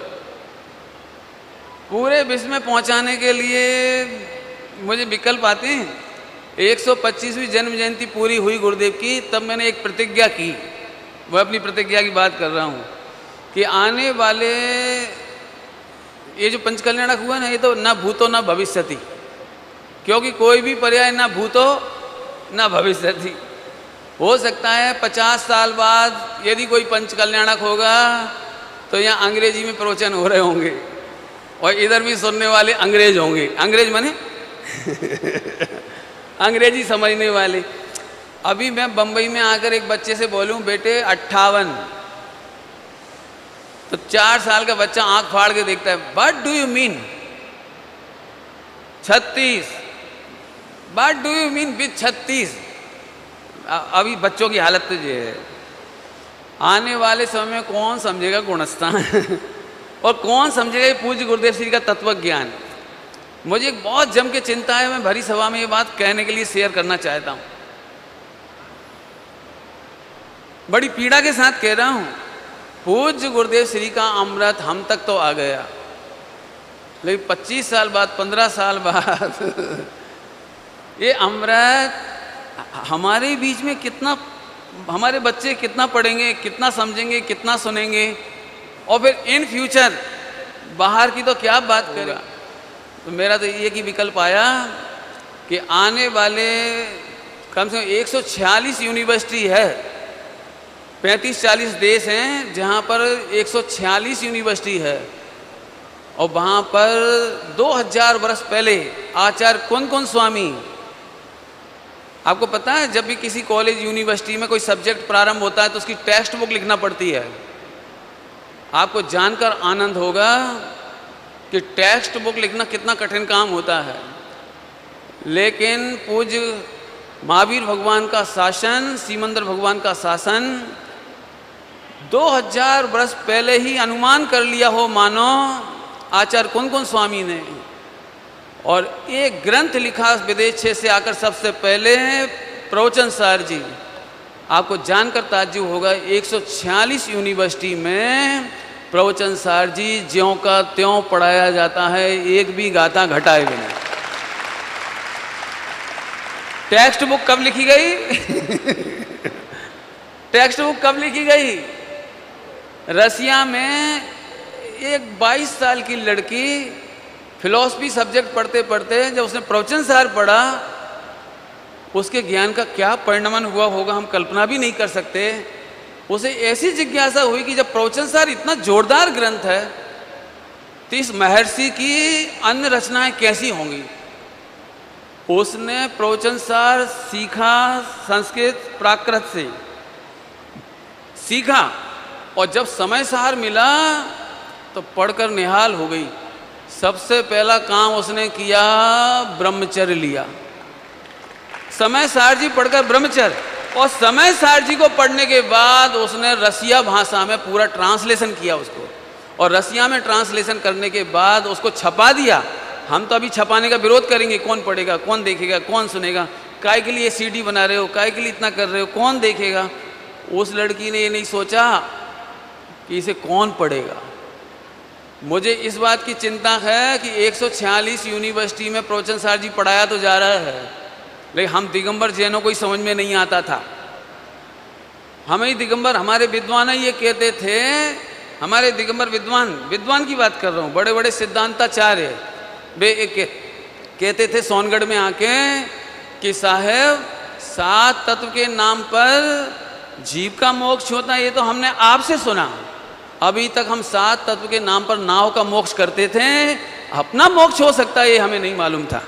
पूरे विश्व में पहुंचाने के लिए मुझे विकल्प आते हैं। 125वीं जन्म जयंती पूरी हुई गुरुदेव की, तब मैंने एक प्रतिज्ञा की। वह अपनी प्रतिज्ञा की बात कर रहा हूँ कि आने वाले ये जो पंचकल्याणक हुआ ना, ये तो ना भूतो ना भविष्यति, क्योंकि कोई भी पर्याय ना भूतो ना भविष्यति। हो सकता है 50 साल बाद यदि कोई पंचकल्याणक होगा तो यहाँ अंग्रेजी में प्रवचन हो रहे होंगे और इधर भी सुनने वाले अंग्रेज होंगे। अंग्रेज माने अंग्रेजी समझने वाले। अभी मैं बंबई में आकर एक बच्चे से बोलूं बेटे 58, तो 4 साल का बच्चा आंख फाड़ के देखता है, what do you mean? 36, what do you mean with 36? अभी बच्चों की हालत तो ये है। आने वाले समय में कौन समझेगा गुणस्थान और कौन समझेगा ये पूज्य गुरुदेव श्री का तत्व ज्ञान? मुझे एक बहुत जम के चिंता है। मैं भरी सभा में ये बात कहने के लिए शेयर करना चाहता हूँ। बड़ी पीड़ा के साथ कह रहा हूँ, पूज्य गुरुदेव श्री का अमृत हम तक तो आ गया, लेकिन 25 साल बाद 15 साल बाद ये अमृत हमारे बीच में कितना, हमारे बच्चे कितना पढ़ेंगे, कितना समझेंगे, कितना सुनेंगे, और फिर इन फ्यूचर बाहर की तो क्या बात करें। तो मेरा तो ये कि विकल्प आया कि आने वाले कम से कम 146 यूनिवर्सिटी है, 35-40 देश हैं जहाँ पर 146 यूनिवर्सिटी है, और वहाँ पर 2000 वर्ष पहले आचार्य कुन स्वामी, आपको पता है जब भी किसी कॉलेज यूनिवर्सिटी में कोई सब्जेक्ट प्रारंभ होता है तो उसकी टेक्स्ट बुक लिखना पड़ती है। आपको जानकर आनंद होगा कि टेक्स्ट बुक लिखना कितना कठिन काम होता है, लेकिन पूज्य महावीर भगवान का शासन, सीमंदर भगवान का शासन 2000 वर्ष पहले ही अनुमान कर लिया हो, मानो आचार्य कुन स्वामी ने और एक ग्रंथ लिखा विदेश से आकर सबसे पहले प्रवचन सार जी। आपको जानकर ताज्जुब होगा 146 यूनिवर्सिटी में प्रवचन सार जी ज्यों का त्यों पढ़ाया जाता है, एक भी गाथा घटाए बिना। टेक्स्ट बुक कब लिखी गई? टेक्स्ट बुक कब लिखी गई? रसिया में एक 22 साल की लड़की फिलॉसफी सब्जेक्ट पढ़ते पढ़ते जब उसने प्रवचन सार पढ़ा, उसके ज्ञान का क्या परिणमन हुआ होगा हम कल्पना भी नहीं कर सकते। उसे ऐसी जिज्ञासा हुई कि जब प्रवचन सार इतना जोरदार ग्रंथ है तो इस महर्षि की अन्य रचनाएं कैसी होंगी। उसने प्रवचन सार सीखा, संस्कृत प्राकृत से सीखा, और जब समय सार मिला तो पढ़कर निहाल हो गई। सबसे पहला काम उसने किया, ब्रह्मचर्य लिया। समय सार जी पढ़कर ब्रह्मचर्य, और समय सार जी को पढ़ने के बाद उसने रसिया भाषा में पूरा ट्रांसलेशन किया उसको, और रसिया में ट्रांसलेशन करने के बाद उसको छपा दिया। हम तो अभी छपाने का विरोध करेंगे, कौन पढ़ेगा, कौन देखेगा, कौन सुनेगा, काय के लिए सीडी बना रहे हो, काय के लिए इतना कर रहे हो, कौन देखेगा। उस लड़की ने ये नहीं सोचा कि इसे कौन पढ़ेगा। मुझे इस बात की चिंता है कि 146 यूनिवर्सिटी में प्रवचन सार जी पढ़ाया तो जा रहा है, लेकिन हम दिगंबर जैनों को ही समझ में नहीं आता था। हमें दिगंबर, हमारे विद्वान ये कहते थे, हमारे दिगंबर विद्वान की बात कर रहा हूँ, बड़े बड़े सिद्धांताचार्य वे कहते थे सोनगढ़ में आके कि साहब 7 तत्व के नाम पर जीव का मोक्ष होता है, ये तो हमने आपसे सुना। अभी तक हम 7 तत्व के नाम पर नाव का मोक्ष करते थे, अपना मोक्ष हो सकता है ये हमें नहीं मालूम था।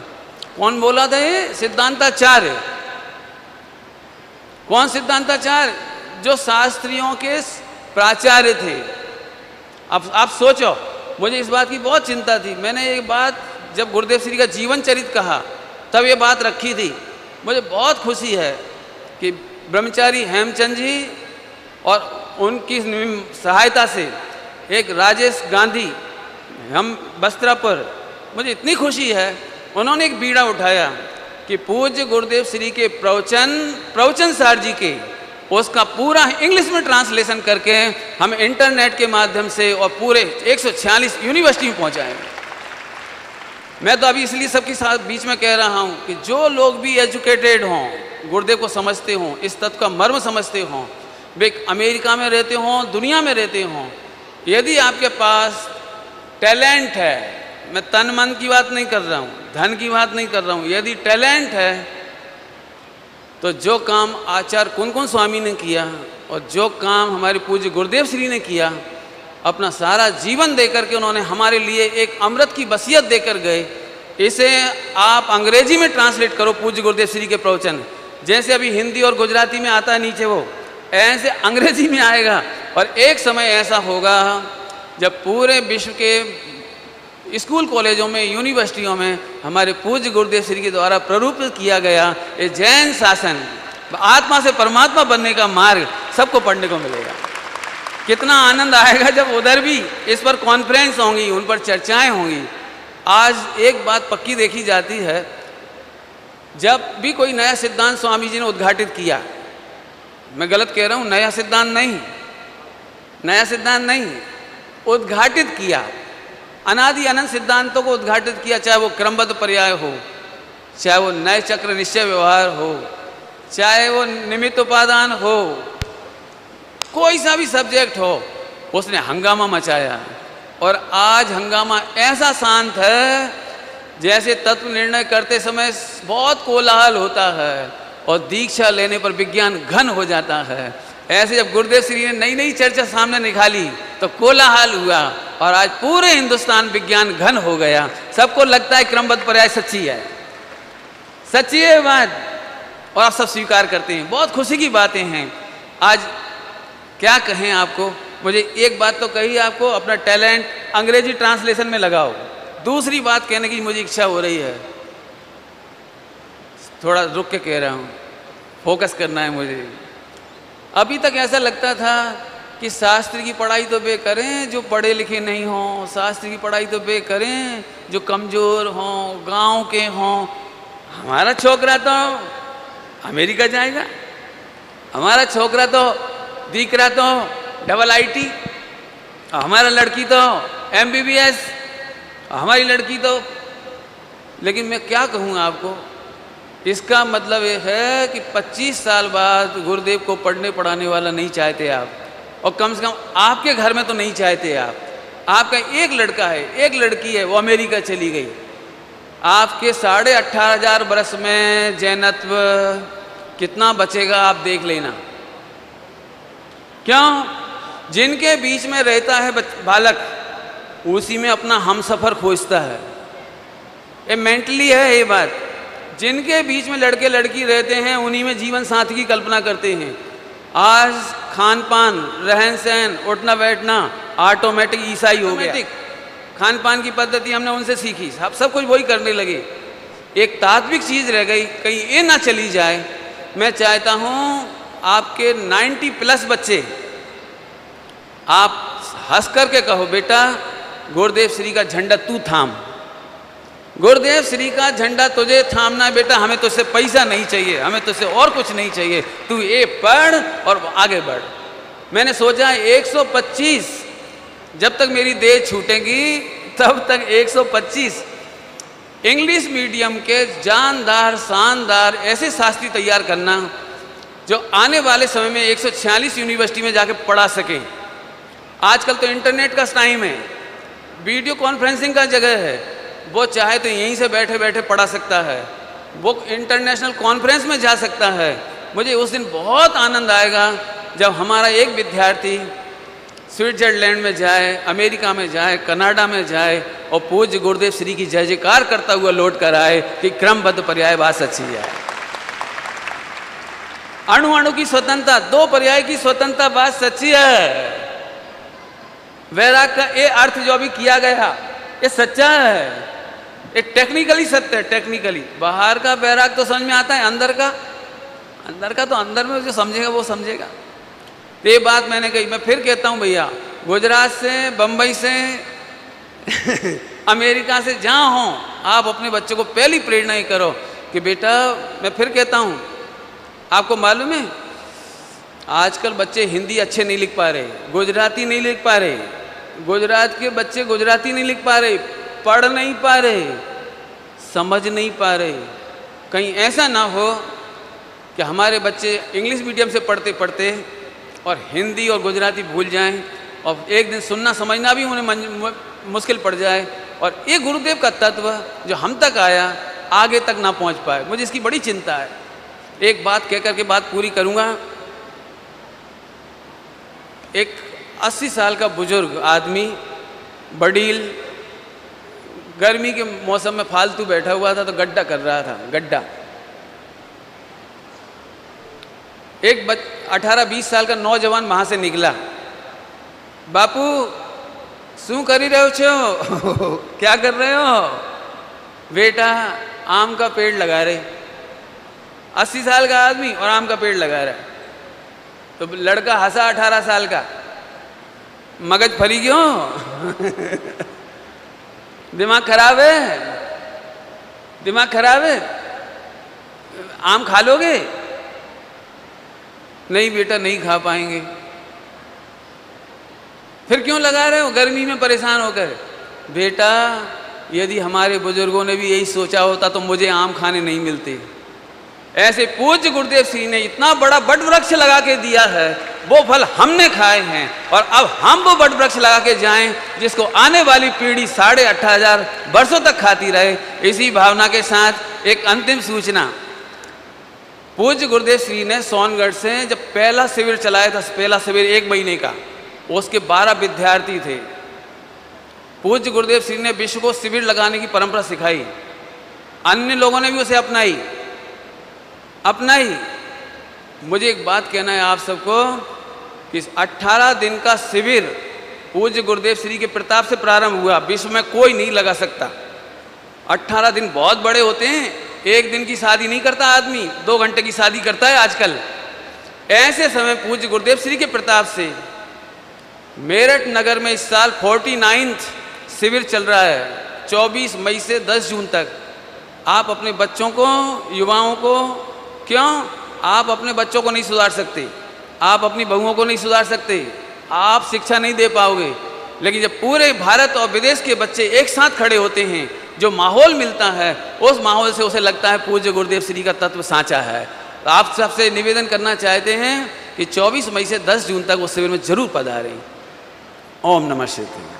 कौन बोला था ये? सिद्धांताचार्य। कौन सिद्धांताचार्य? जो शास्त्रियों के प्राचार्य थे। अब आप सोचो, मुझे इस बात की बहुत चिंता थी। मैंने एक बात जब गुरुदेव श्री का जीवन चरित कहा तब ये बात रखी थी। मुझे बहुत खुशी है कि ब्रह्मचारी हेमचंद जी और उनकी सहायता से एक राजेश गांधी, हम बस्त्रापुर, मुझे इतनी खुशी है, उन्होंने एक बीड़ा उठाया कि पूज्य गुरुदेव श्री के प्रवचन सार जी के उसका पूरा इंग्लिश में ट्रांसलेशन करके हम इंटरनेट के माध्यम से और पूरे 146 यूनिवर्सिटी में पहुंचाएं। मैं तो अभी इसलिए सबके साथ बीच में कह रहा हूं कि जो लोग भी एजुकेटेड हों, गुरुदेव को समझते हों, इस तत्व का मर्म समझते हों, वे अमेरिका में रहते हों, दुनिया में रहते हों, यदि आपके पास टैलेंट है, मैं तन मन की बात नहीं कर रहा हूँ, धन की बात नहीं कर रहा हूँ, यदि टैलेंट है तो जो काम आचार्य कुन स्वामी ने किया और जो काम हमारे पूज्य गुरुदेव श्री ने किया, अपना सारा जीवन देकर के उन्होंने हमारे लिए एक अमृत की वसीयत देकर गए। इसे आप अंग्रेजी में ट्रांसलेट करो, पूज्य गुरुदेव श्री के प्रवचन, जैसे अभी हिंदी और गुजराती में आता है नीचे, वो ऐसे अंग्रेजी में आएगा। और एक समय ऐसा होगा जब पूरे विश्व के स्कूल कॉलेजों में, यूनिवर्सिटियों में हमारे पूज्य गुरुदेव श्री के द्वारा प्ररूपित किया गया ये जैन शासन, आत्मा से परमात्मा बनने का मार्ग सबको पढ़ने को मिलेगा। कितना आनंद आएगा जब उधर भी इस पर कॉन्फ्रेंस होंगी, उन पर चर्चाएं होंगी। आज एक बात पक्की देखी जाती है, जब भी कोई नया सिद्धांत स्वामी जी ने उद्घाटित किया, मैं गलत कह रहा हूँ, नया सिद्धांत नहीं, उद्घाटित किया, अनादि अनंत सिद्धांतों को उद्घाटित किया, चाहे वो क्रमबद्ध पर्याय हो, चाहे वो नए चक्र निश्चय व्यवहार हो, चाहे वो निमित्त उपादान हो, कोई सा भी सब्जेक्ट हो, उसने हंगामा मचाया। और आज हंगामा ऐसा शांत है जैसे तत्व निर्णय करते समय बहुत कोलाहल होता है और दीक्षा लेने पर विज्ञान घन हो जाता है। ऐसे जब गुरुदेव श्री ने नई नई चर्चा सामने निकाली तो कोलाहल हुआ और आज पूरे हिंदुस्तान विज्ञान घन हो गया। सबको लगता है क्रमबद्ध पर्याय सच्ची है बात, और आप सब स्वीकार करते हैं। बहुत खुशी की बातें हैं। आज क्या कहें आपको, मुझे एक बात तो कही आपको, अपना टैलेंट अंग्रेजी ट्रांसलेशन में लगाओ। दूसरी बात कहने की मुझे इच्छा हो रही है, थोड़ा रुक के कह रहा हूँ, फोकस करना है मुझे। अभी तक ऐसा लगता था कि शास्त्र की पढ़ाई तो वे करें जो पढ़े लिखे नहीं हों, शास्त्र की पढ़ाई तो वे करें जो कमज़ोर हों, गांव के हों। हमारा छोकरा तो अमेरिका जाएगा, हमारा छोकरा तो दीकरा तो IIT, हमारा लड़की तो MBBS, हमारी लड़की तो। लेकिन मैं क्या कहूँ आपको, इसका मतलब ये है कि 25 साल बाद गुरुदेव को पढ़ने पढ़ाने वाला नहीं चाहते आप, और कम से कम आपके घर में तो नहीं चाहते आप। आपका एक लड़का है, एक लड़की है, वो अमेरिका चली गई। आपके 18,500 बरस में जैनत्व कितना बचेगा आप देख लेना। क्यों? जिनके बीच में रहता है बालक, उसी में अपना हमसफर खोजता है। ये मेंटली है ये बात। जिनके बीच में लड़के लड़की रहते हैं, उन्हीं में जीवन साथी की कल्पना करते हैं। आज खान पान, रहन सहन, उठना बैठना ऑटोमेटिक ईसाई हो गया। खान पान की पद्धति हमने उनसे सीखी, सब कुछ वही करने लगे। एक तात्विक चीज़ रह गई, कहीं ये ना चली जाए। मैं चाहता हूँ आपके 90+ बच्चे, आप हंस करके कहो, बेटा गुरुदेव श्री का झंडा तू थाम, गुरुदेव श्री का झंडा तुझे थामना है बेटा। हमें तुझसे पैसा नहीं चाहिए, हमें तुझसे और कुछ नहीं चाहिए, तू ये पढ़ और आगे बढ़। मैंने सोचा 125, जब तक मेरी देह छूटेगी तब तक 125 इंग्लिश मीडियम के जानदार शानदार ऐसे शास्त्री तैयार करना जो आने वाले समय में 146 यूनिवर्सिटी में जाके पढ़ा सके। आजकल तो इंटरनेट का टाइम है, वीडियो कॉन्फ्रेंसिंग का जगह है, वो चाहे तो यहीं से बैठे बैठे पढ़ा सकता है, वो इंटरनेशनल कॉन्फ्रेंस में जा सकता है। मुझे उस दिन बहुत आनंद आएगा जब हमारा एक विद्यार्थी स्विट्जरलैंड में जाए, अमेरिका में जाए, कनाडा में जाए और पूज्य गुरुदेव श्री की जय जयकार करता हुआ लौट कर आए कि क्रमबद्ध पर्याय बात सच्ची है। अणु अणु की स्वतंत्रता, 2 पर्याय की स्वतंत्रता बात सच्ची है। वैराग का ये अर्थ जो अभी किया गया ये सच्चा है, ये टेक्निकली सत्य है। टेक्निकली बाहर का वैराग तो समझ में आता है, अंदर का तो अंदर में जो समझेगा वो समझेगा। ये बात मैंने कही, मैं फिर कहता हूँ भैया, गुजरात से, बम्बई से अमेरिका से जहाँ हों, आप अपने बच्चों को पहली प्रेरणा ही करो कि बेटा, मैं फिर कहता हूँ, आपको मालूम है आजकल बच्चे हिंदी अच्छे नहीं लिख पा रहे, गुजराती नहीं लिख पा रहे, गुजरात के बच्चे गुजराती नहीं लिख पा रहे, पढ़ नहीं पा रहे, समझ नहीं पा रहे। कहीं ऐसा ना हो कि हमारे बच्चे इंग्लिश मीडियम से पढ़ते पढ़ते और हिंदी और गुजराती भूल जाएं और एक दिन सुनना समझना भी उन्हें मुश्किल पड़ जाए, और ये गुरुदेव का तत्व जो हम तक आया आगे तक ना पहुंच पाए। मुझे इसकी बड़ी चिंता है। एक बात कह करके बात पूरी करूंगा। एक 80 साल का बुजुर्ग आदमी, बडील, गर्मी के मौसम में फालतू बैठा हुआ था तो गड्ढा कर रहा था, गड्ढा। एक 18-20 साल का नौजवान वहां से निकला। बापू शू करी रहे हो? क्या कर रहे हो? बेटा आम का पेड़ लगा रहे। 80 साल का आदमी और आम का पेड़ लगा रहा है। तो लड़का हंसा, 18 साल का, मगज फरी क्यों? दिमाग खराब है, दिमाग खराब है, आम खा लोगे? नहीं बेटा नहीं खा पाएंगे। फिर क्यों लगा रहे हो गर्मी में परेशान होकर? बेटा यदि हमारे बुजुर्गों ने भी यही सोचा होता तो मुझे आम खाने नहीं मिलते। ऐसे पूज्य गुरुदेव श्री ने इतना बड़ा बट वृक्ष लगा के दिया है, वो फल हमने खाए हैं, और अब हम वो बट वृक्ष लगा के जाएं जिसको आने वाली पीढ़ी 18,500 वर्षों तक खाती रहे। इसी भावना के साथ एक अंतिम सूचना। पूज्य गुरुदेव श्री ने सोनगढ़ से जब पहला शिविर चलाया था, पहला शिविर 1 महीने का, उसके 12 विद्यार्थी थे। पूज्य गुरुदेव श्री ने विश्व को शिविर लगाने की परंपरा सिखाई, अन्य लोगों ने भी उसे अपनाई। मुझे एक बात कहना है आप सबको कि 18 दिन का शिविर पूज्य गुरुदेव श्री के प्रताप से प्रारंभ हुआ, विश्व में कोई नहीं लगा सकता। 18 दिन बहुत बड़े होते हैं। 1 दिन की शादी नहीं करता आदमी, 2 घंटे की शादी करता है आजकल। ऐसे समय पूज्य गुरुदेव श्री के प्रताप से मेरठ नगर में इस साल 49th शिविर चल रहा है 24 मई से 10 जून तक। आप अपने बच्चों को, युवाओं को, क्यों आप अपने बच्चों को नहीं सुधार सकते, आप अपनी बहुओं को नहीं सुधार सकते, आप शिक्षा नहीं दे पाओगे, लेकिन जब पूरे भारत और विदेश के बच्चे एक साथ खड़े होते हैं, जो माहौल मिलता है उस माहौल से उसे लगता है पूज्य गुरुदेव श्री का तत्व साँचा है। तो आप सबसे निवेदन करना चाहते हैं कि 24 मई से 10 जून तक वो शिविर में जरूर पधारें। ओम नमः शिवाय।